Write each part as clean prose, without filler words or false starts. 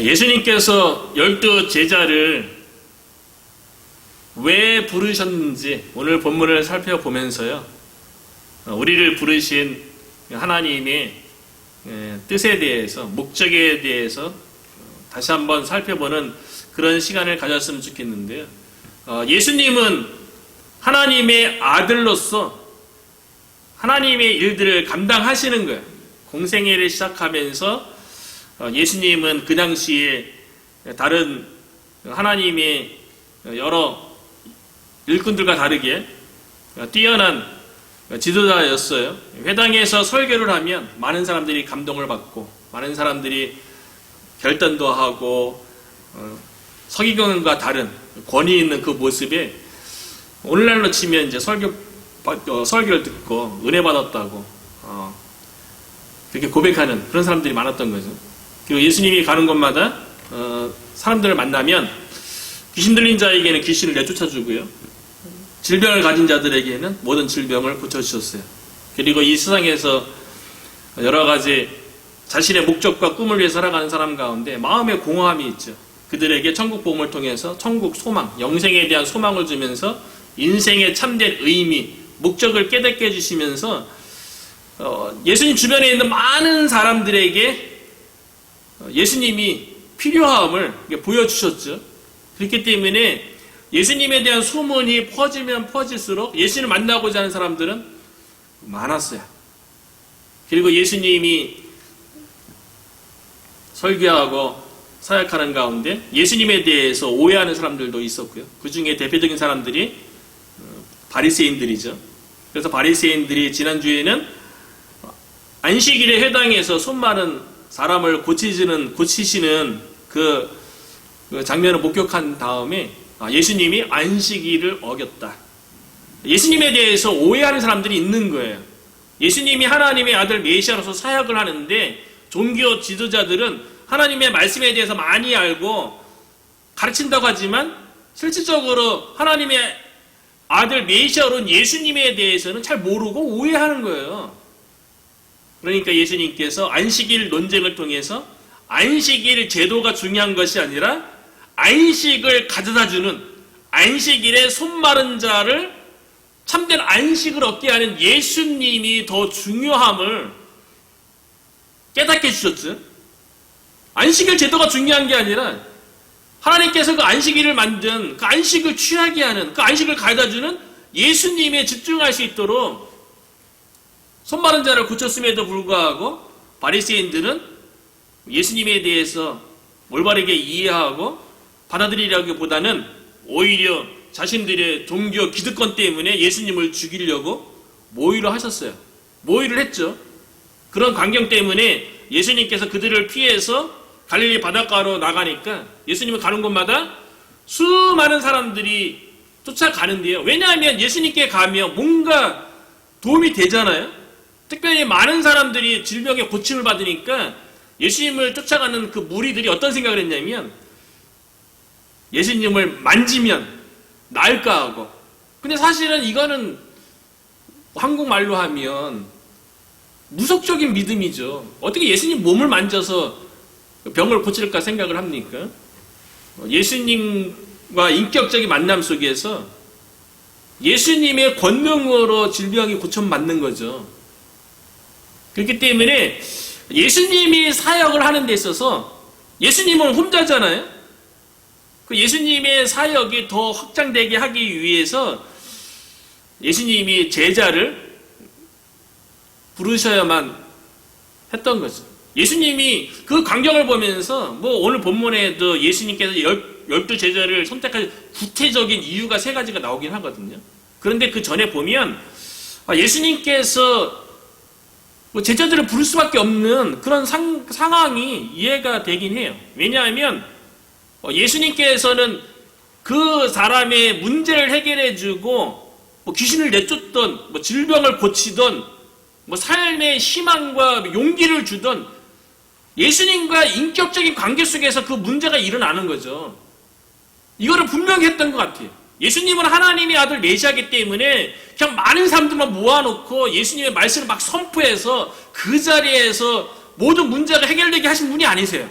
예수님께서 12 제자를 왜 부르셨는지 오늘 본문을 살펴보면서요, 우리를 부르신 하나님의 뜻에 대해서, 목적에 대해서 다시 한번 살펴보는 그런 시간을 가졌으면 좋겠는데요. 예수님은 하나님의 아들로서 하나님의 일들을 감당하시는 거예요. 공생애를 시작하면서 예수님은 그 당시에 다른 하나님의 여러 일꾼들과 다르게 뛰어난 지도자였어요. 회당에서 설교를 하면 많은 사람들이 감동을 받고 많은 사람들이 결단도 하고 서기관과 다른 권위 있는 그 모습에 오늘날로 치면 이제 설교를 듣고 은혜 받았다고 그렇게 고백하는 그런 사람들이 많았던 거죠. 그리고 예수님이 가는 곳마다 사람들을 만나면 귀신 들린 자에게는 귀신을 내쫓아주고요, 질병을 가진 자들에게는 모든 질병을 고쳐주셨어요. 그리고 이 세상에서 여러 가지 자신의 목적과 꿈을 위해 살아가는 사람 가운데 마음의 공허함이 있죠. 그들에게 천국 복음을 통해서 천국 소망, 영생에 대한 소망을 주면서 인생의 참된 의미, 목적을 깨닫게 해주시면서 예수님 주변에 있는 많은 사람들에게 예수님이 필요함을 보여주셨죠. 그렇기 때문에 예수님에 대한 소문이 퍼지면 퍼질수록 예수님을 만나고자 하는 사람들은 많았어요. 그리고 예수님이 설교하고 사역하는 가운데 예수님에 대해서 오해하는 사람들도 있었고요. 그 중에 대표적인 사람들이 바리새인들이죠. 그래서 바리새인들이 지난주에는 안식일에 회당에서 손 마른 사람을 고치시는 그 장면을 목격한 다음에 예수님이 안식일을 어겼다. 예수님에 대해서 오해하는 사람들이 있는 거예요. 예수님이 하나님의 아들 메시아로서 사역을 하는데 종교 지도자들은 하나님의 말씀에 대해서 많이 알고 가르친다고 하지만 실질적으로 하나님의 아들 메시아로 예수님에 대해서는 잘 모르고 오해하는 거예요. 그러니까 예수님께서 안식일 논쟁을 통해서 안식일 제도가 중요한 것이 아니라 안식을 가져다주는, 안식일에 손 마른 자를 참된 안식을 얻게 하는 예수님이 더 중요함을 깨닫게 해주셨죠. 안식일 제도가 중요한 게 아니라 하나님께서 그 안식일을 만든 그 안식을 취하게 하는, 그 안식을 가져다주는 예수님에 집중할 수 있도록 손 마른 자를 고쳤음에도 불구하고 바리새인들은 예수님에 대해서 올바르게 이해하고 받아들이려기보다는 오히려 자신들의 종교 기득권 때문에 예수님을 죽이려고 모의를 하셨어요. 모의를 했죠. 그런 광경 때문에 예수님께서 그들을 피해서 갈릴리 바닷가로 나가니까 예수님은 가는 곳마다 수많은 사람들이 쫓아가는데요. 왜냐하면 예수님께 가면 뭔가 도움이 되잖아요. 특별히 많은 사람들이 질병에 고침을 받으니까 예수님을 쫓아가는 그 무리들이 어떤 생각을 했냐면 예수님을 만지면 나을까 하고. 근데 사실은 이거는 한국말로 하면 무속적인 믿음이죠. 어떻게 예수님 몸을 만져서 병을 고칠까 생각을 합니까? 예수님과 인격적인 만남 속에서 예수님의 권능으로 질병이 고쳐받는 거죠. 그렇기 때문에 예수님이 사역을 하는 데 있어서 예수님은 혼자잖아요. 그 예수님의 사역이 더 확장되게 하기 위해서 예수님이 제자를 부르셔야만 했던 거죠. 예수님이 그 광경을 보면서 오늘 본문에도 예수님께서 12 제자를 선택할 구체적인 이유가 3가지가 나오긴 하거든요. 그런데 그 전에 보면 예수님께서 제자들을 부를 수밖에 없는 그런 상황이 이해가 되긴 해요. 왜냐하면 예수님께서는 그 사람의 문제를 해결해주고 귀신을 내쫓던 질병을 고치던 삶의 희망과 용기를 주던 예수님과 인격적인 관계 속에서 그 문제가 일어나는 거죠. 이거를 분명히 했던 것 같아요. 예수님은 하나님의 아들 메시아이기 때문에 그냥 많은 사람들만 모아놓고 예수님의 말씀을 막 선포해서 그 자리에서 모든 문제가 해결되게 하신 분이 아니세요.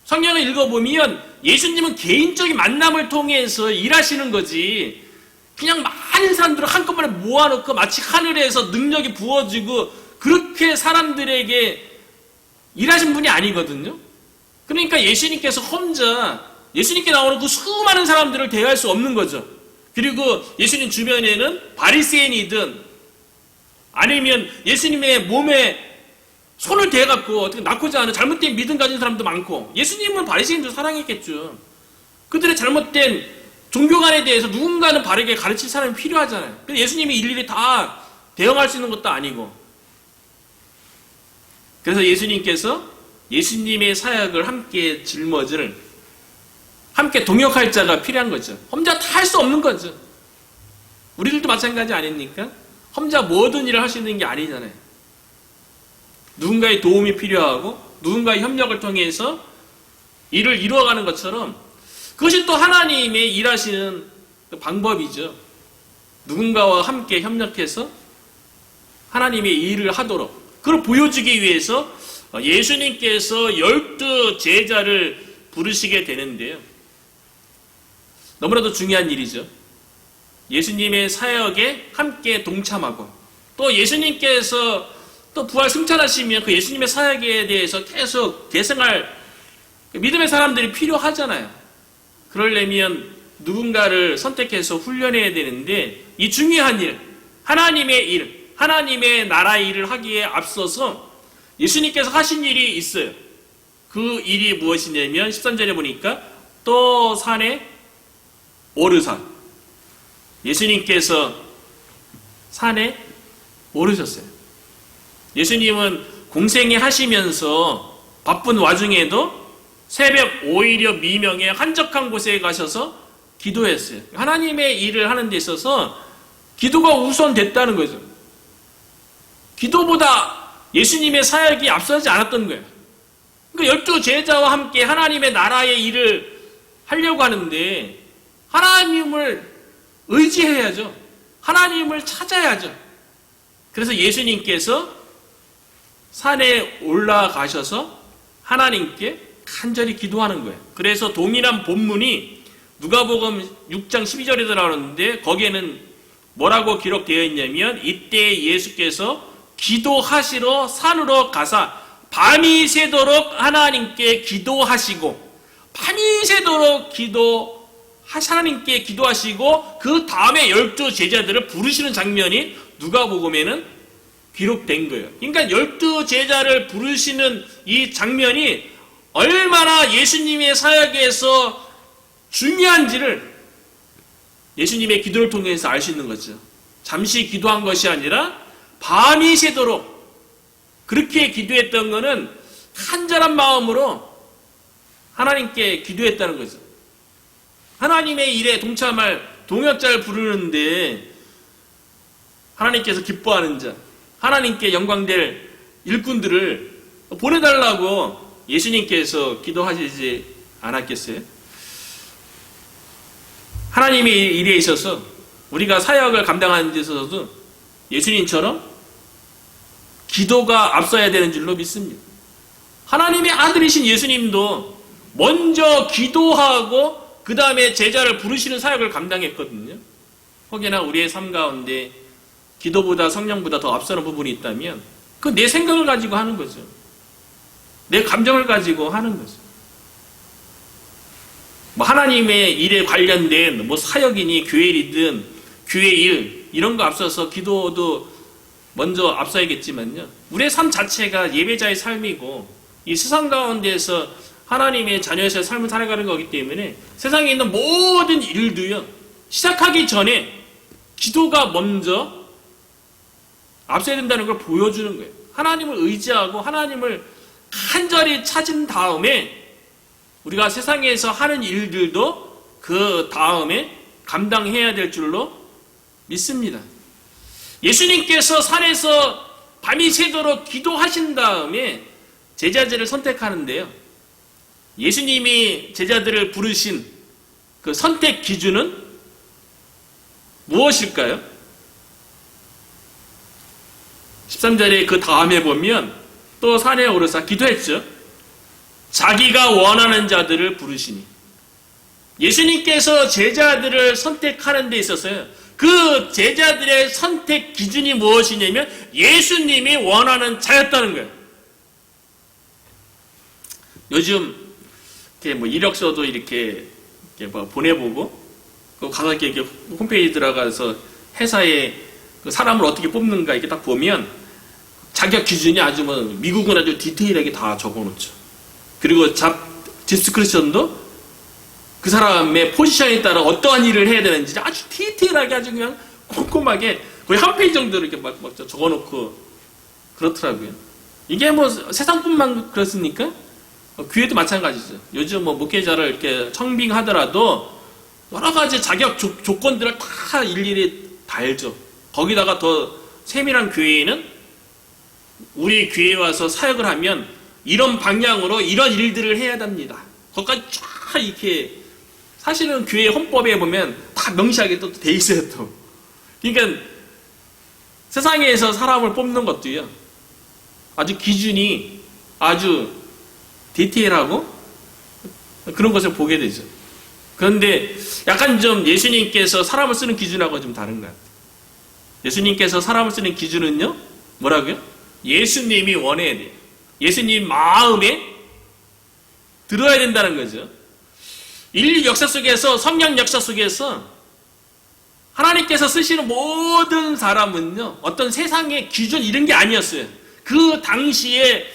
성경을 읽어보면 예수님은 개인적인 만남을 통해서 일하시는 거지, 그냥 많은 사람들을 한꺼번에 모아놓고 마치 하늘에서 능력이 부어지고 그렇게 사람들에게 일하신 분이 아니거든요. 그러니까 예수님께서 혼자 예수님께 나오는 그 수많은 사람들을 대할 수 없는 거죠. 그리고 예수님 주변에는 바리새인이든 아니면 예수님의 몸에 손을 대갖고 어떻게 낳고자 하는 잘못된 믿음 가진 사람도 많고, 예수님은 바리새인도 사랑했겠죠. 그들의 잘못된 종교관에 대해서 누군가는 바르게 가르칠 사람이 필요하잖아요. 근데 예수님이 일일이 다 대응할 수 있는 것도 아니고, 그래서 예수님께서 예수님의 사역을 함께 짊어질, 함께 동역할 자가 필요한 거죠. 혼자 다 할 수 없는 거죠. 우리들도 마찬가지 아닙니까? 혼자 모든 일을 할 수 있는 게 아니잖아요. 누군가의 도움이 필요하고 누군가의 협력을 통해서 일을 이루어가는 것처럼, 그것이 또 하나님의 일하시는 방법이죠. 누군가와 함께 협력해서 하나님의 일을 하도록, 그걸 보여주기 위해서 예수님께서 12 제자를 부르시게 되는데요. 너무나도 중요한 일이죠. 예수님의 사역에 함께 동참하고, 또 예수님께서 또 부활 승천하시면 그 예수님의 사역에 대해서 계속 계승할 믿음의 사람들이 필요하잖아요. 그러려면 누군가를 선택해서 훈련해야 되는데, 이 중요한 일, 하나님의 일, 하나님의 나라의 일을 하기에 앞서서 예수님께서 하신 일이 있어요. 그 일이 무엇이냐면 13절에 보니까 또 산에 오르사, 예수님께서 산에 오르셨어요. 예수님은 공생애 하시면서 바쁜 와중에도 새벽 5일여 미명에 한적한 곳에 가셔서 기도했어요. 하나님의 일을 하는 데 있어서 기도가 우선됐다는 거죠. 기도보다 예수님의 사역이 앞서지 않았던 거예요. 그러니까 12 제자와 함께 하나님의 나라의 일을 하려고 하는데 하나님을 의지해야죠. 하나님을 찾아야죠. 그래서 예수님께서 산에 올라가셔서 하나님께 간절히 기도하는 거예요. 그래서 동일한 본문이 누가복음 6장 12절에 나오는데, 거기에는 뭐라고 기록되어 있냐면, 이때 예수께서 기도하시러 산으로 가사 밤이 새도록 하나님께 기도하시고, 밤이 새도록 하나님께 기도하시고 그 다음에 12 제자들을 부르시는 장면이 누가복음에는 기록된 거예요. 그러니까 12 제자를 부르시는 이 장면이 얼마나 예수님의 사역에서 중요한지를 예수님의 기도를 통해서 알 수 있는 거죠. 잠시 기도한 것이 아니라 밤이 새도록 그렇게 기도했던 것은 간절한 마음으로 하나님께 기도했다는 거죠. 하나님의 일에 동참할 동역자를 부르는데 하나님께서 기뻐하는 자, 하나님께 영광될 일꾼들을 보내달라고 예수님께서 기도하시지 않았겠어요? 하나님의 일에 있어서 우리가 사역을 감당하는 데 있어서도 예수님처럼 기도가 앞서야 되는 줄로 믿습니다. 하나님의 아들이신 예수님도 먼저 기도하고 그 다음에 제자를 부르시는 사역을 감당했거든요. 혹여나 우리의 삶 가운데 기도보다 성령보다 더 앞서는 부분이 있다면 그 내 생각을 가지고 하는 거죠. 내 감정을 가지고 하는 거죠. 하나님의 일에 관련된 사역이니 교회 일이든 교회 일 이런 거 앞서서 기도도 먼저 앞서야겠지만요. 우리의 삶 자체가 예배자의 삶이고 이 세상 가운데서 하나님의 자녀에서의 삶을 살아가는 거기 때문에 세상에 있는 모든 일도요, 시작하기 전에 기도가 먼저 앞서야 된다는 걸 보여주는 거예요. 하나님을 의지하고 하나님을 간절히 찾은 다음에 우리가 세상에서 하는 일들도 그 다음에 감당해야 될 줄로 믿습니다. 예수님께서 산에서 밤이 새도록 기도하신 다음에 제자들을 선택하는데요. 예수님이 제자들을 부르신 그 선택 기준은 무엇일까요? 13절에 그 다음에 보면 또 산에 오르사 기도했죠. 자기가 원하는 자들을 부르시니. 예수님께서 제자들을 선택하는 데 있어서요, 그 제자들의 선택 기준이 무엇이냐면 예수님이 원하는 자였다는 거예요. 요즘 이렇게 뭐 이력서도 이렇게 뭐 보내보고, 가서 이렇게 홈페이지 들어가서 회사에 그 사람을 어떻게 뽑는가 이렇게 딱 보면 자격 기준이 아주 뭐 미국은 아주 디테일하게 다 적어놓죠. 그리고 디스크리션도 그 사람의 포지션에 따라 어떠한 일을 해야 되는지 아주 디테일하게 아주 그냥 꼼꼼하게 거의 한 페이지 정도로 이렇게 막 적어놓고 그렇더라고요. 이게 뭐 세상뿐만 그렇습니까? 교회도 마찬가지죠. 요즘 뭐 목회자를 이렇게 청빙하더라도 여러 가지 자격 조건들을 다 일일이 달죠. 거기다가 더 세밀한 교회에는 우리 교회에 와서 사역을 하면 이런 방향으로 이런 일들을 해야 됩니다. 거기까지 쫙 이렇게, 사실은 교회 헌법에 보면 다 명시하게 또 돼 있어요, 또. 그러니까 세상에서 사람을 뽑는 것도요, 아주 기준이 아주 디테일하고 그런 것을 보게 되죠. 그런데 약간 좀 예수님께서 사람을 쓰는 기준하고 좀 다른 것 같아요. 예수님께서 사람을 쓰는 기준은요, 뭐라고요? 예수님이 원해야 돼요. 예수님 마음에 들어야 된다는 거죠. 인류 역사 속에서, 성령 역사 속에서 하나님께서 쓰시는 모든 사람은요, 어떤 세상의 기준 이런 게 아니었어요. 그 당시에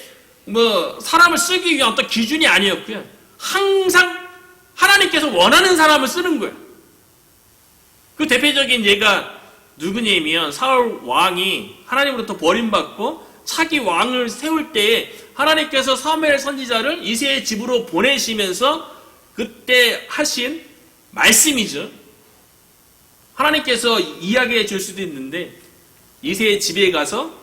뭐 사람을 쓰기 위한 어떤 기준이 아니었고요. 항상 하나님께서 원하는 사람을 쓰는 거예요. 그 대표적인 예가 누구냐면 사울 왕이 하나님으로부터 버림받고 차기 왕을 세울 때에 하나님께서 사무엘 선지자를 이새의 집으로 보내시면서 그때 하신 말씀이죠. 하나님께서 이야기해 줄 수도 있는데 이새의 집에 가서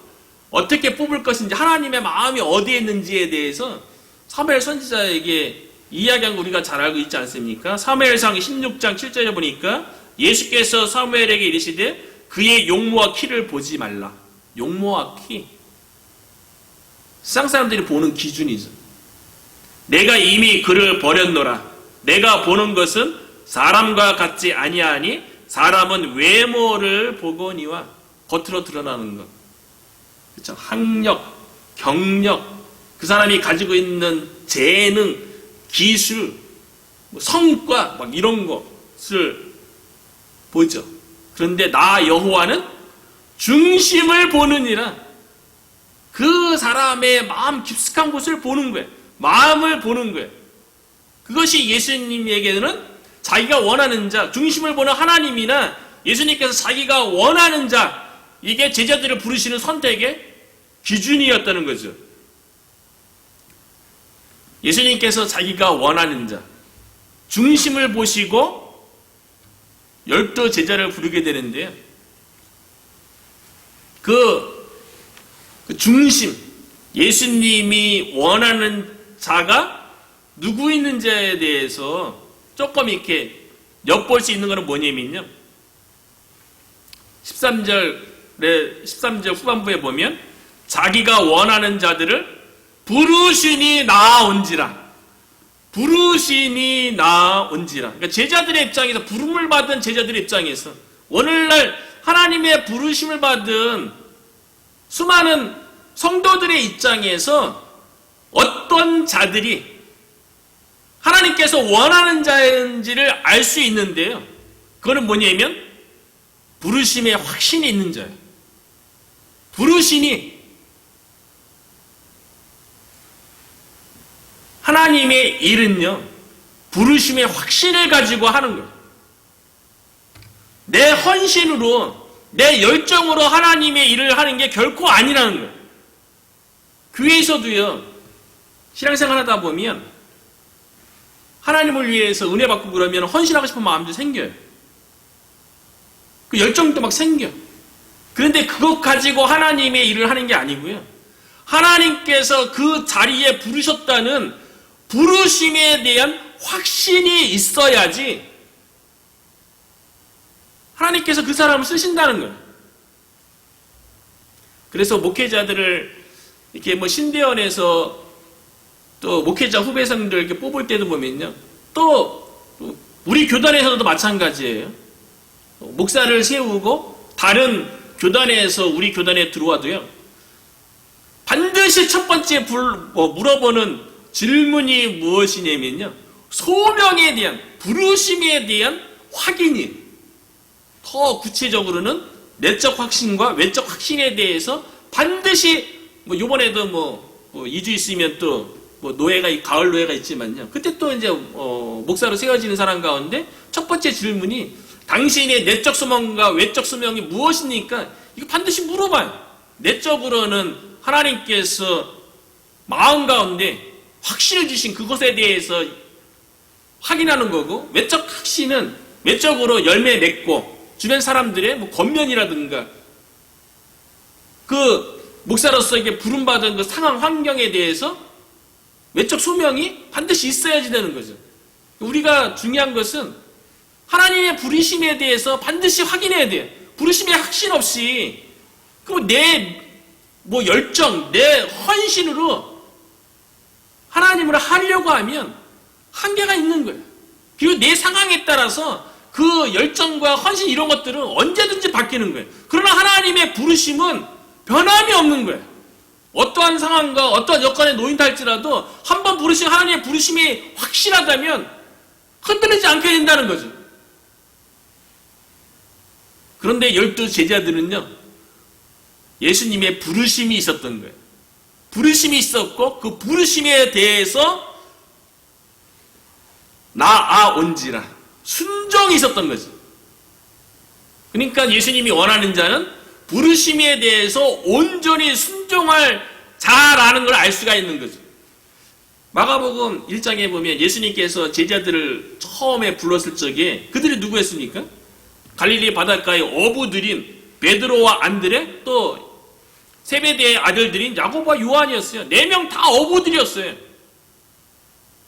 어떻게 뽑을 것인지, 하나님의 마음이 어디에 있는지에 대해서 사무엘 선지자에게 이야기한 거 우리가 잘 알고 있지 않습니까? 사무엘상 16장 7절에 보니까 예수께서 사무엘에게 이르시되 그의 용모와 키를 보지 말라. 용모와 키, 세상 사람들이 보는 기준이죠. 내가 이미 그를 버렸노라. 내가 보는 것은 사람과 같지 아니하니 사람은 외모를 보거니와, 겉으로 드러나는 것. 그렇죠? 학력, 경력, 그 사람이 가지고 있는 재능, 기술, 성과 막 이런 것을 보죠. 그런데 나 여호와는 중심을 보느니라. 그 사람의 마음 깊숙한 곳을 보는 거예요. 마음을 보는 거예요. 그것이 예수님에게는 자기가 원하는 자, 중심을 보는 하나님이나 예수님께서 자기가 원하는 자, 이게 제자들을 부르시는 선택의 기준이었다는 거죠. 예수님께서 자기가 원하는 자, 중심을 보시고 12 제자를 부르게 되는데요. 그 중심, 예수님이 원하는 자가 누구 있는지에 대해서 조금 이렇게 엿볼 수 있는 것은 뭐냐면요, 13절 후반부에 보면 자기가 원하는 자들을 부르시니 나아온지라. 부르시니 나아온지라. 그러니까 제자들의 입장에서, 부름을 받은 제자들의 입장에서, 오늘날 하나님의 부르심을 받은 수많은 성도들의 입장에서 어떤 자들이 하나님께서 원하는 자인지를 알 수 있는데요. 그거는 뭐냐면 부르심에 확신이 있는 자예요. 부르시니, 하나님의 일은요, 부르심의 확신을 가지고 하는 거예요. 내 헌신으로, 내 열정으로 하나님의 일을 하는 게 결코 아니라는 거예요. 교회에서도요, 신앙생활 하다 보면 하나님을 위해서 은혜 받고 그러면 헌신하고 싶은 마음도 생겨요. 그 열정도 막 생겨. 그런데 그것 가지고 하나님의 일을 하는 게 아니고요, 하나님께서 그 자리에 부르셨다는 부르심에 대한 확신이 있어야지 하나님께서 그 사람을 쓰신다는 거예요. 그래서 목회자들을 이렇게 뭐 신대원에서 또 목회자 후배생들 이렇게 뽑을 때도 보면요. 또 우리 교단에서도 마찬가지예요. 목사를 세우고 다른 교단에서 우리 교단에 들어와도요. 반드시 첫 번째 물어보는 질문이 무엇이냐면요. 소명에 대한, 부르심에 대한 확인이, 더 구체적으로는 내적 확신과 외적 확신에 대해서 반드시 요번에도 2주 있으면 또 노예가, 가을 노예가 있지만요. 그때 또 이제 목사로 세워지는 사람 가운데 첫 번째 질문이 당신의 내적 소명과 외적 소명이 무엇입니까? 이거 반드시 물어봐요. 내적으로는 하나님께서 마음 가운데 확신을 주신 그것에 대해서 확인하는 거고, 외적 확신은 외적으로 열매 맺고 주변 사람들의 권면이라든가 그 목사로서에게 부름받은 그 상황 환경에 대해서 외적 소명이 반드시 있어야지 되는 거죠. 우리가 중요한 것은 하나님의 부르심에 대해서 반드시 확인해야 돼요. 부르심의 확신 없이 내 열정, 내 헌신으로 하나님을 하려고 하면 한계가 있는 거예요. 그리고 내 상황에 따라서 그 열정과 헌신 이런 것들은 언제든지 바뀌는 거예요. 그러나 하나님의 부르심은 변함이 없는 거예요. 어떠한 상황과 어떠한 여건에 놓인다 할지라도 한번 부르신 하나님의 부르심이 확실하다면 흔들리지 않게 된다는 거죠. 그런데 12 제자들은요, 예수님의 부르심이 있었던 거예요. 부르심이 있었고 그 부르심에 대해서 나아온지라 순종이 있었던 거죠. 그러니까 예수님이 원하는 자는 부르심에 대해서 온전히 순종할 자라는 걸 알 수가 있는 거죠. 마가복음 1장에 보면 예수님께서 제자들을 처음에 불렀을 적에 그들이 누구였습니까? 갈릴리 바닷가의 어부들인 베드로와 안드레, 또 세베대의 아들들인 야고보와 요한이었어요. 4명 다 어부들이었어요.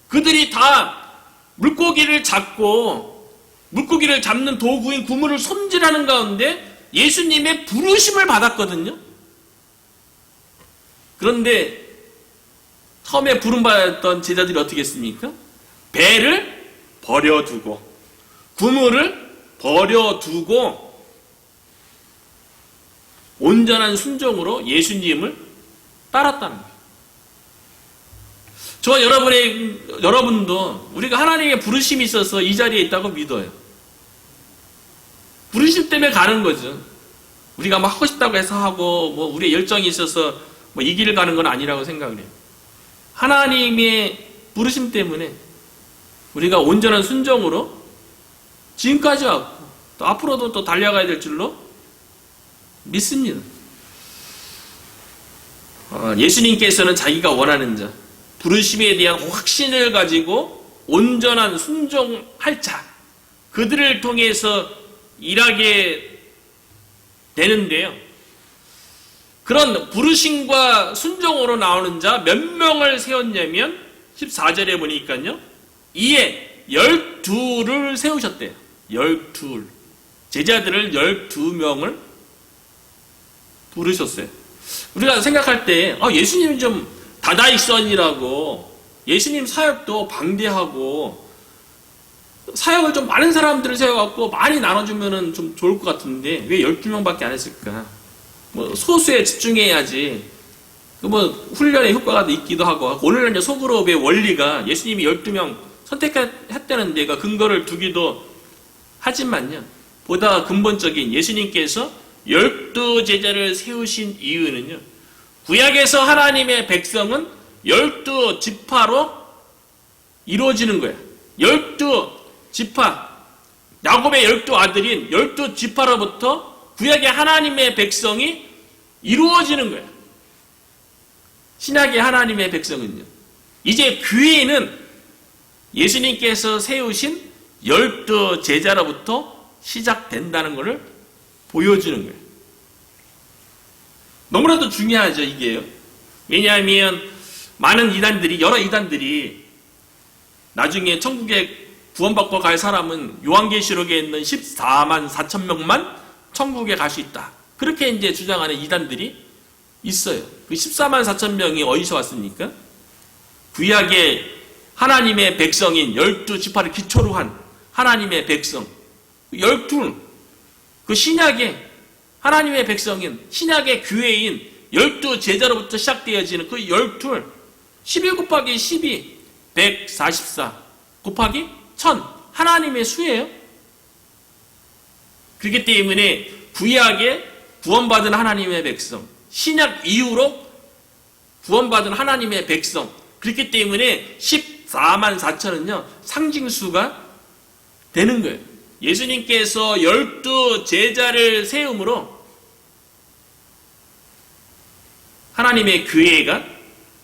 그들이 다 물고기를 잡고 물고기를 잡는 도구인 그물을 손질하는 가운데 예수님의 부르심을 받았거든요. 그런데 처음에 부름받았던 제자들이 어떻게 했습니까? 배를 버려두고 그물을 버려두고 온전한 순종으로 예수님을 따랐다는 거예요. 저와 여러분도 우리가 하나님의 부르심이 있어서 이 자리에 있다고 믿어요. 부르심 때문에 가는 거죠. 우리가 하고 싶다고 해서 하고 우리의 열정이 있어서 이 길을 가는 건 아니라고 생각을 해요. 하나님의 부르심 때문에 우리가 온전한 순종으로 지금까지 왔고 또 앞으로도 또 달려가야 될 줄로 믿습니다. 예수님께서는 자기가 원하는 자, 부르심에 대한 확신을 가지고 온전한 순종할 자, 그들을 통해서 일하게 되는데요. 그런 부르심과 순종으로 나오는 자 몇 명을 세웠냐면 14절에 보니까요. 이에 12를 세우셨대요. 12. 제자들을 12명을 부르셨어요. 우리가 생각할 때 예수님이 좀 다다익선이라고, 예수님 사역도 방대하고 사역을 좀 많은 사람들을 세워갖고 많이 나눠주면 좀 좋을 것 같은데 왜 12명밖에 안 했을까? 소수에 집중해야지. 훈련의 효과가 있기도 하고, 오늘날 이제 소그룹의 원리가 예수님이 12명 선택했다는 데가 근거를 두기도 하지만요. 보다 근본적인 예수님께서 12 제자를 세우신 이유는요. 구약에서 하나님의 백성은 12 지파로 이루어지는 거예요. 12 지파, 야곱의 12 아들인 12 지파로부터 구약의 하나님의 백성이 이루어지는 거예요. 신약의 하나님의 백성은요. 이제 교회는 예수님께서 세우신 12 제자로부터 시작된다는 것을 보여주는 거예요. 너무나도 중요하죠, 이게요. 왜냐하면 많은 이단들이, 여러 이단들이 나중에 천국에 구원받고 갈 사람은 요한계시록에 있는 14만 4천 명만 천국에 갈 수 있다. 그렇게 이제 주장하는 이단들이 있어요. 그 14만 4천 명이 어디서 왔습니까? 구약의 하나님의 백성인 12지파를 기초로 한 하나님의 백성 12, 그 신약의 하나님의 백성인 신약의 교회인 12제자로부터 시작되어지는 그 12, 11 곱하기 12, 144 곱하기 1000 하나님의 수예요. 그렇기 때문에 구약의 구원받은 하나님의 백성, 신약 이후로 구원받은 하나님의 백성, 그렇기 때문에 14만 4천은요 상징수가 되는 거예요. 예수님께서 12제자를 세움으로 하나님의 교회가,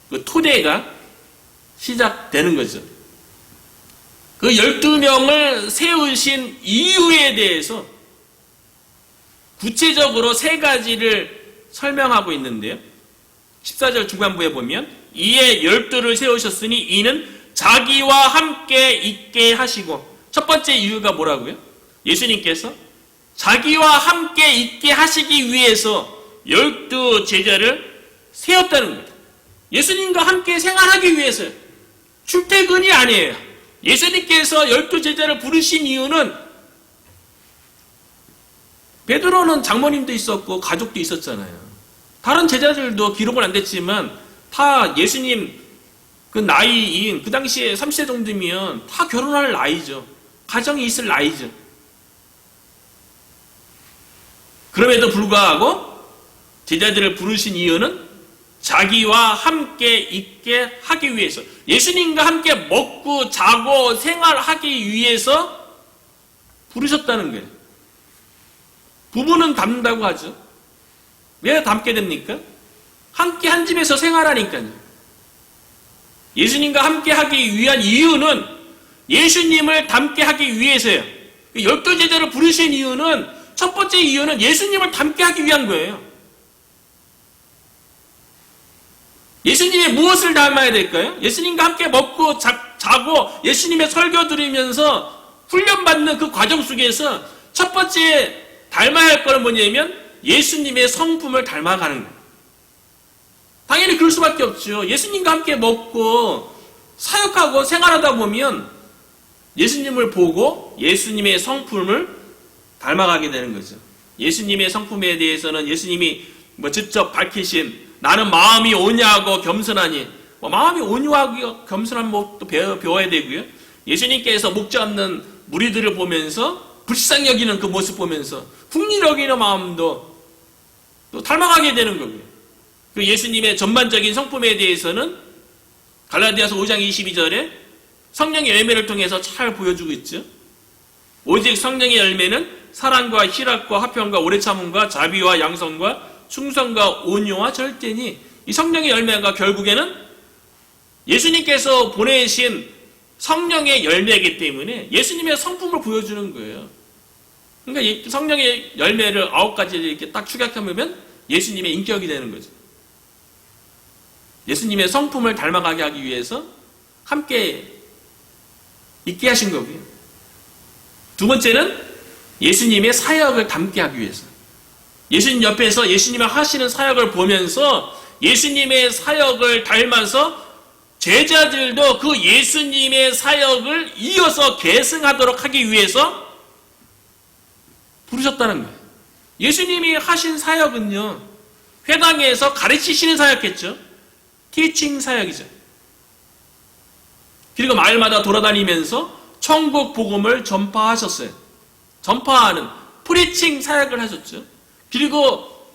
그 토대가 시작되는 거죠. 그 12명을 세우신 이유에 대해서 구체적으로 세 가지를 설명하고 있는데요. 14절 중반부에 보면 이에 12를 세우셨으니 이는 자기와 함께 있게 하시고, 첫 번째 이유가 뭐라고요? 예수님께서 자기와 함께 있게 하시기 위해서 12제자를 세웠다는 겁니다. 예수님과 함께 생활하기 위해서요. 출퇴근이 아니에요. 예수님께서 12제자를 부르신 이유는 베드로는 장모님도 있었고 가족도 있었잖아요. 다른 제자들도 기록은 안 됐지만 다 예수님 그 나이인, 그 당시에 30세 정도면 다 결혼할 나이죠. 가정이 있을 나이죠. 그럼에도 불구하고 제자들을 부르신 이유는 자기와 함께 있게 하기 위해서, 예수님과 함께 먹고 자고 생활하기 위해서 부르셨다는 거예요. 부부는 닮는다고 하죠. 왜 닮게 됩니까? 함께 한 집에서 생활하니까요. 예수님과 함께 하기 위한 이유는 예수님을 닮게 하기 위해서예요. 12제자를 부르신 이유는, 첫 번째 이유는 예수님을 닮게 하기 위한 거예요. 예수님의 무엇을 닮아야 될까요? 예수님과 함께 먹고 자고 예수님의 설교 들으면서 훈련받는 그 과정 속에서 첫 번째 닮아야 할 거는 뭐냐면 예수님의 성품을 닮아가는 거예요. 당연히 그럴 수밖에 없죠. 예수님과 함께 먹고 사역하고 생활하다 보면 예수님을 보고 예수님의 성품을 닮아가게 되는 거죠. 예수님의 성품에 대해서는 예수님이 직접 밝히신 나는 마음이 온유하고 겸손하니, 마음이 온유하고 겸손한 것도 배워야 되고요. 예수님께서 목자 없는 무리들을 보면서 불쌍히 여기는 그 모습 보면서 국리를 여기는 마음도 또 닮아가게 되는 거고요. 그 예수님의 전반적인 성품에 대해서는 갈라디아서 5장 22절에 성령의 열매를 통해서 잘 보여주고 있죠. 오직 성령의 열매는 사랑과 희락과 화평과 오래 참음과 자비와 양선과 충성과 온유와 절제니, 이 성령의 열매가 결국에는 예수님께서 보내신 성령의 열매이기 때문에 예수님의 성품을 보여주는 거예요. 그러니까 성령의 열매를 9가지를 이렇게 딱 축약하면 예수님의 인격이 되는 거죠. 예수님의 성품을 닮아가게 하기 위해서 함께 있게 하신 거고요. 두 번째는 예수님의 사역을 닮게 하기 위해서, 예수님 옆에서 예수님이 하시는 사역을 보면서 예수님의 사역을 닮아서 제자들도 그 예수님의 사역을 이어서 계승하도록 하기 위해서 부르셨다는 거예요. 예수님이 하신 사역은요, 회당에서 가르치시는 사역했죠. 티칭 사역이죠. 그리고 마을마다 돌아다니면서 천국 복음을 전파하셨어요. 전파하는 프리칭 사역을 하셨죠. 그리고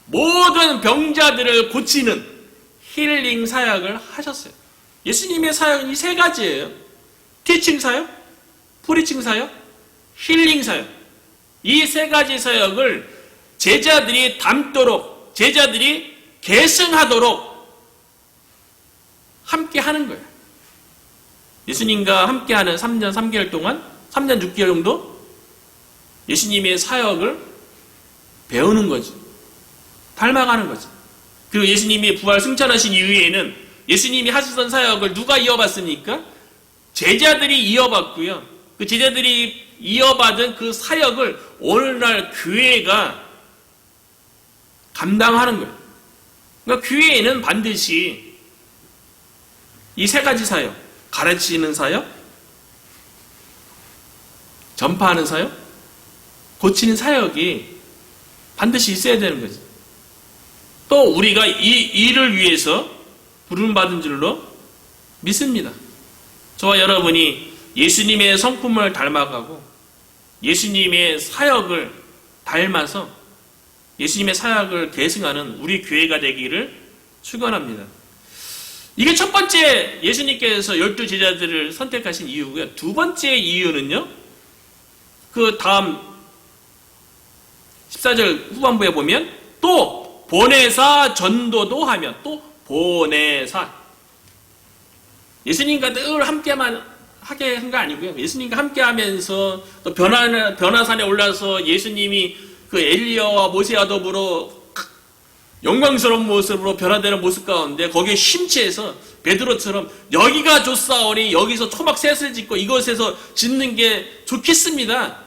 모든 병자들을 고치는 힐링 사역을 하셨어요. 예수님의 사역은 이 세 가지예요. 티칭 사역, 프리칭 사역, 힐링 사역. 이 세 가지 사역을 제자들이 닮도록, 제자들이 계승하도록 함께 하는 거예요. 예수님과 함께하는 3년 3개월 동안, 3년 6개월 정도 예수님의 사역을 배우는 거죠. 닮아가는 거죠. 그리고 예수님이 부활 승천하신 이후에는 예수님이 하시던 사역을 누가 이어받습니까? 제자들이 이어받고요. 그 제자들이 이어받은 그 사역을 오늘날 교회가 감당하는 거예요. 그러니까 교회에는 반드시 이 세 가지 사역, 가르치는 사역, 전파하는 사역, 고치는 사역이 반드시 있어야 되는 거죠. 또 우리가 이 일을 위해서 부름받은 줄로 믿습니다. 저와 여러분이 예수님의 성품을 닮아가고 예수님의 사역을 닮아서 예수님의 사역을 계승하는 우리 교회가 되기를 축원합니다. 이게 첫 번째 예수님께서 12제자들을 선택하신 이유고요. 두 번째 이유는요. 그 다음 14절 후반부에 보면 또 보내사 전도도 하며 또 보내사 예수님과 늘 함께만 하게 한 거 아니고요. 예수님과 함께 하면서 또 변화산에 올라서 예수님이 그 엘리야와 모세와 더불어 영광스러운 모습으로 변화되는 모습 가운데 거기에 심취해서 베드로처럼 여기가 좋사오니 여기서 초막 셋을 짓고 이것에서 짓는 게 좋겠습니다.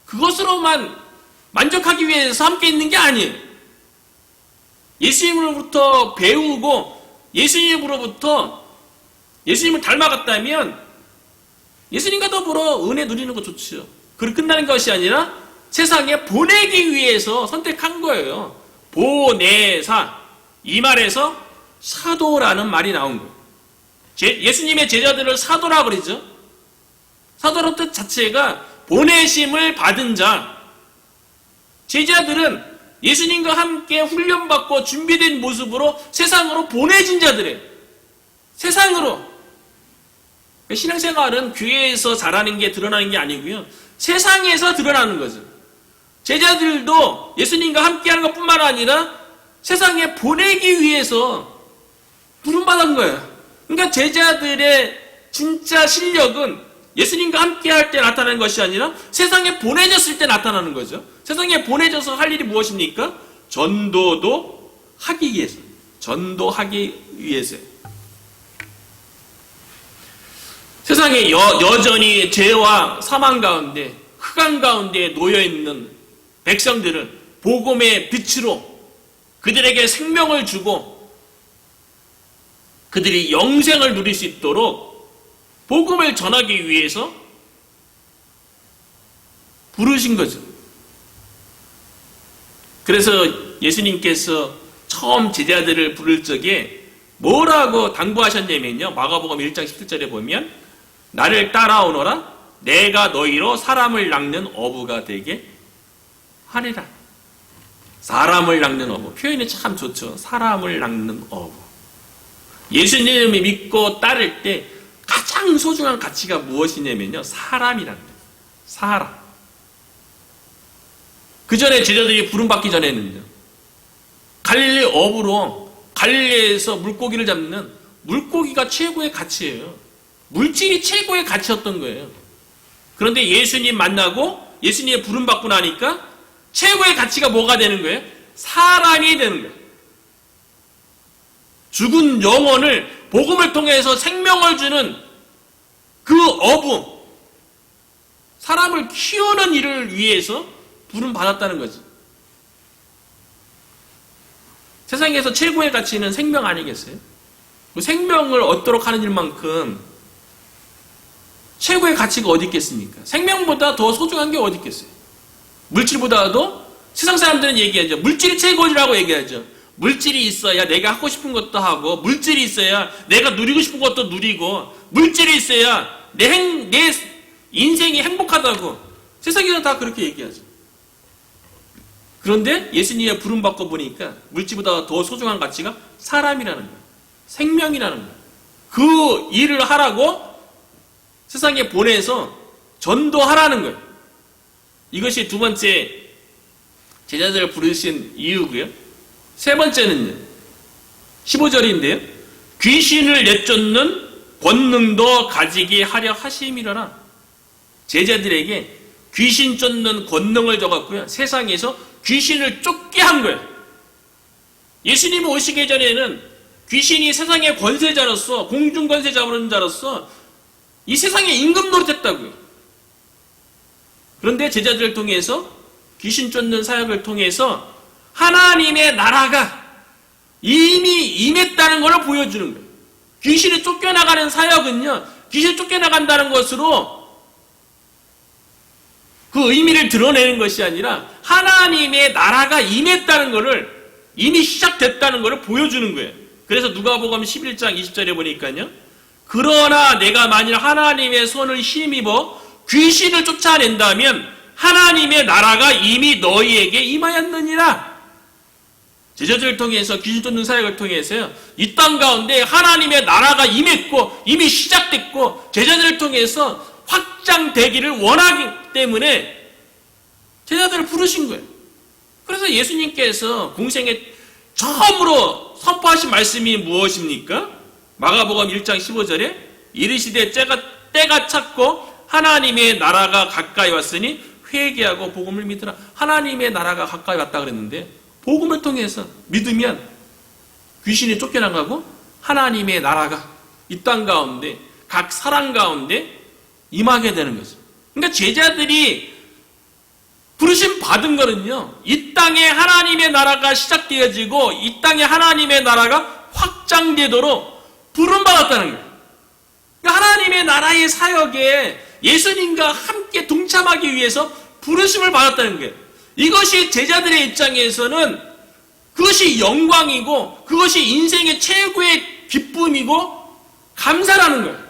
그것으로만 만족하기 위해서 함께 있는 게 아니에요. 예수님으로부터 배우고 예수님으로부터 예수님을 닮아갔다면 예수님과 더불어 은혜 누리는 거 좋죠. 그리고 끝나는 것이 아니라 세상에 보내기 위해서 선택한 거예요. 보내사. 이 말에서 사도라는 말이 나온 거예요. 예수님의 제자들을 사도라고 그러죠. 사도라는 뜻 자체가 보내심을 받은 자. 제자들은 예수님과 함께 훈련받고 준비된 모습으로 세상으로 보내진 자들이에요. 세상으로. 신앙생활은 교회에서 잘하는 게 드러나는 게 아니고요. 세상에서 드러나는 거죠. 제자들도 예수님과 함께하는 것뿐만 아니라 세상에 보내기 위해서 부름받은 거예요. 그러니까 제자들의 진짜 실력은 예수님과 함께할 때 나타나는 것이 아니라 세상에 보내졌을 때 나타나는 거죠. 세상에 보내져서 할 일이 무엇입니까? 전도도 하기 위해서. 전도하기 위해서요. 세상에 여전히 죄와 사망 가운데 흑암 가운데 놓여있는 백성들을 복음의 빛으로 그들에게 생명을 주고 그들이 영생을 누릴 수 있도록 복음을 전하기 위해서 부르신 거죠. 그래서 예수님께서 처음 제자들을 부를 적에 뭐라고 당부하셨냐면요. 마가복음 1장 17절에 보면 나를 따라오너라 내가 너희로 사람을 낚는 어부가 되게 하리라. 사람을 낚는 어부. 표현이 참 좋죠. 사람을 낚는 어부. 예수님을 믿고 따를 때 가장 소중한 가치가 무엇이냐면요. 사람이라는 거예요. 사람. 그 전에 제자들이 부름받기 전에는요. 갈릴리 어부로 갈릴리에서 물고기를 잡는 물고기가 최고의 가치예요. 물질이 최고의 가치였던 거예요. 그런데 예수님 만나고 예수님의 부름받고 나니까 최고의 가치가 뭐가 되는 거예요? 사람이 되는 거예요. 죽은 영혼을 복음을 통해서 생명을 주는 그 어부, 사람을 키우는 일을 위해서 부름받았다는 거죠. 세상에서 최고의 가치는 생명 아니겠어요? 그 생명을 얻도록 하는 일만큼 최고의 가치가 어디 있겠습니까? 생명보다 더 소중한 게 어디 있겠어요? 물질보다도 세상 사람들은 얘기하죠. 물질이 최고라고 얘기하죠. 물질이 있어야 내가 하고 싶은 것도 하고 물질이 있어야 내가 누리고 싶은 것도 누리고 물질이 있어야 내 인생이 행복하다고 세상에서 다 그렇게 얘기하죠. 그런데 예수님의 부름받고 보니까 물질보다 더 소중한 가치가 사람이라는 거예요. 생명이라는 거예요. 그 일을 하라고 세상에 보내서 전도하라는 거예요. 이것이 두 번째 제자들을 부르신 이유고요. 세 번째는요. 15절인데요. 귀신을 내쫓는 권능도 가지게 하려 하심이라나. 제자들에게 귀신 쫓는 권능을 줘갖고요. 세상에서 귀신을 쫓게 한 거예요. 예수님이 오시기 전에는 귀신이 세상의 권세자로서 공중 권세 잡는 자로서 이 세상의 임금 노릇했다고요. 그런데 제자들을 통해서 귀신 쫓는 사역을 통해서 하나님의 나라가 이미 임했다는 걸 보여주는 거예요. 귀신이 쫓겨나가는 사역은요, 귀신이 쫓겨나간다는 것으로 그 의미를 드러내는 것이 아니라 하나님의 나라가 임했다는 것을, 이미 시작됐다는 것을 보여주는 거예요. 그래서 누가복음 11장 20절에 보니까요, 그러나 내가 만일 하나님의 손을 힘입어 귀신을 쫓아낸다면 하나님의 나라가 이미 너희에게 임하였느니라. 제자들을 통해서, 귀신 쫓는 사역을 통해서요, 이 땅 가운데 하나님의 나라가 임했고 이미 시작됐고 제자들을 통해서 확장되기를 원하기 때문에 제자들을 부르신 거예요. 그래서 예수님께서 공생에 처음으로 선포하신 말씀이 무엇입니까? 마가복음 1장 15절에 이르시되 때가 찼고 하나님의 나라가 가까이 왔으니 회개하고 복음을 믿으라. 하나님의 나라가 가까이 왔다 그랬는데 복음을 통해서 믿으면 귀신이 쫓겨나가고 하나님의 나라가 이 땅 가운데 각 사람 가운데 임하게 되는 거죠. 그러니까 제자들이 부르심 받은 거는요, 이 땅에 하나님의 나라가 시작되어지고 이 땅에 하나님의 나라가 확장되도록 부름받았다는 거예요. 그러니까 하나님의 나라의 사역에 예수님과 함께 동참하기 위해서 부르심을 받았다는 거예요. 이것이 제자들의 입장에서는 그것이 영광이고 그것이 인생의 최고의 기쁨이고 감사라는 거예요.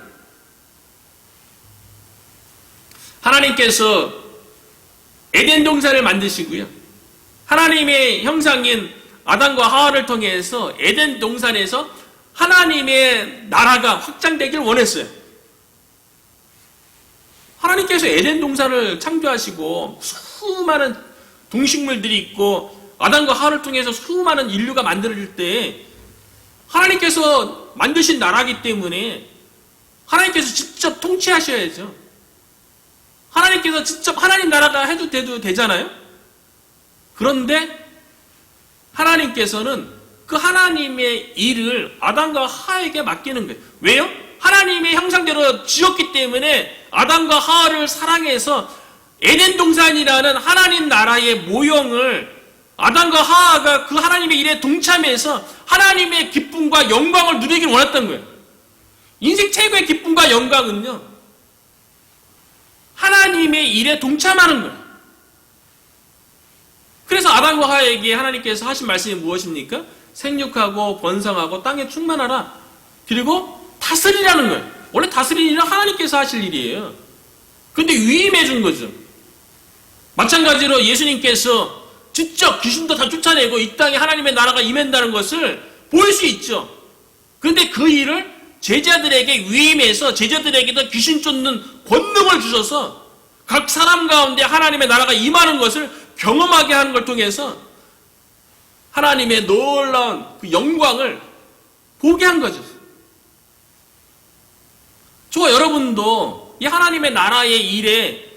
하나님께서 에덴 동산을 만드시고요, 하나님의 형상인 아담과 하와를 통해서 에덴 동산에서 하나님의 나라가 확장되길 원했어요. 하나님께서 에덴 동산을 창조하시고 수많은 동식물들이 있고 아담과 하와를 통해서 수많은 인류가 만들어질 때 하나님께서 만드신 나라이기 때문에 하나님께서 직접 통치하셔야죠. 하나님께서 직접 하나님 나라가 해도 되잖아요. 그런데 하나님께서는 그 하나님의 일을 아담과 하와에게 맡기는 거예요. 왜요? 하나님의 형상대로 지었기 때문에 아담과 하와를 사랑해서 에덴 동산이라는 하나님 나라의 모형을 아담과 하와가 그 하나님의 일에 동참해서 하나님의 기쁨과 영광을 누리길 원했던 거예요. 인생 최고의 기쁨과 영광은요, 하나님의 일에 동참하는 거예요. 그래서 아담과 하와에게 하나님께서 하신 말씀이 무엇입니까? 생육하고 번성하고 땅에 충만하라. 그리고 다스리라는 거예요. 원래 다스리는 일은 하나님께서 하실 일이에요. 그런데 위임해 준 거죠. 마찬가지로 예수님께서 직접 귀신도 다 쫓아내고 이 땅에 하나님의 나라가 임한다는 것을 볼 수 있죠. 그런데 그 일을 제자들에게 위임해서 제자들에게도 귀신 쫓는 권능을 주셔서 각 사람 가운데 하나님의 나라가 임하는 것을 경험하게 하는 걸 통해서 하나님의 놀라운 그 영광을 보게 한 거죠. 저와 여러분도 이 하나님의 나라의 일에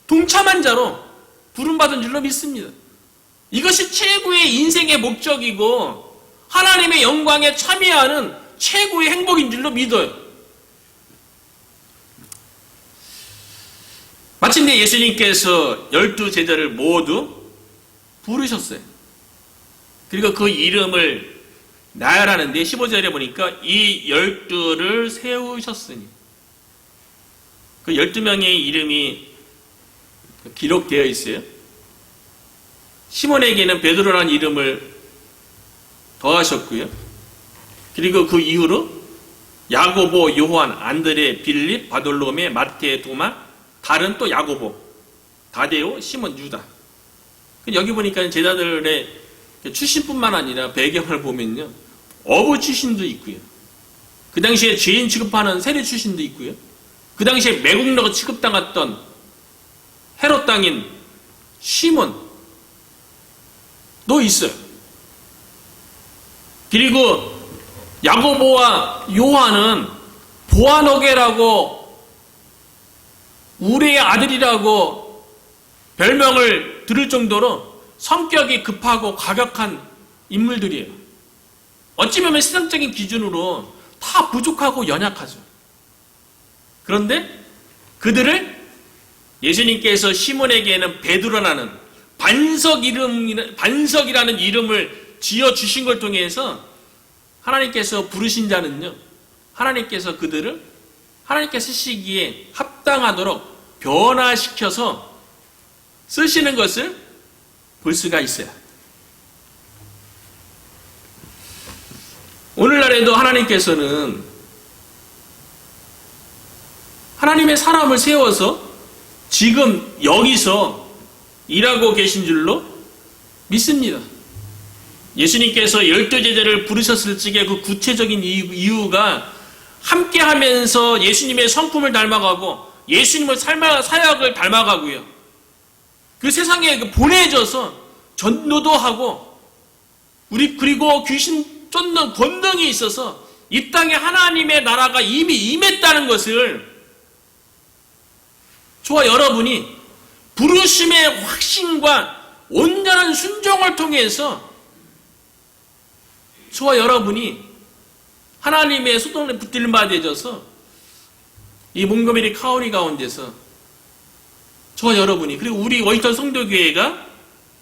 동참한 자로 부름받은 줄로 믿습니다. 이것이 최고의 인생의 목적이고 하나님의 영광에 참여하는 최고의 행복인 줄로 믿어요. 마침내 예수님께서 12제자를 모두 부르셨어요. 그리고 그 이름을 나열하는데 15절에 보니까 이 12를 세우셨으니, 그 12명의 이름이 기록되어 있어요. 시몬에게는 베드로라는 이름을 더하셨고요. 그리고 그 이후로 야고보, 요한, 안드레, 빌립, 바돌로메, 마태, 도마, 다른 또 야고보, 다데오, 시몬, 유다. 여기 보니까 제자들의 출신뿐만 아니라 배경을 보면요, 어부 출신도 있고요, 그 당시에 죄인 취급하는 세리 출신도 있고요, 그 당시에 매국노로 취급당했던 헤롯 땅인 시몬도 있어요. 그리고 야고보와 요한은 보아너게라고 우레의 아들이라고 별명을 들을 정도로 성격이 급하고 과격한 인물들이에요. 어찌 보면 세상적인 기준으로 다 부족하고 연약하죠. 그런데 그들을 예수님께서 시몬에게는 베드로라는 반석이라는 이름을 지어주신 걸 통해서 하나님께서 부르신 자는요, 하나님께서 그들을 하나님께 쓰시기에 합당하도록 변화시켜서 쓰시는 것을 볼 수가 있어요. 오늘날에도 하나님께서는 하나님의 사람을 세워서 지금 여기서 일하고 계신 줄로 믿습니다. 예수님께서 12제자를 부르셨을 적에 그 구체적인 이유가 함께 하면서 예수님의 성품을 닮아가고 예수님의 사역을 닮아가고요. 그 세상에 보내져서 전도도 하고 그리고 귀신 쫓는 권능이 있어서 이 땅에 하나님의 나라가 이미 임했다는 것을 저와 여러분이 부르심의 확신과 온전한 순종을 통해서 저와 여러분이 하나님의 소동에 붙들림 받아져서 이 몽고메리 카운티 가운데서 저와 여러분이 그리고 우리 워싱턴 성도교회가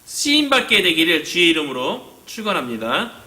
쓰임받게 되기를 주의 이름으로 축원합니다.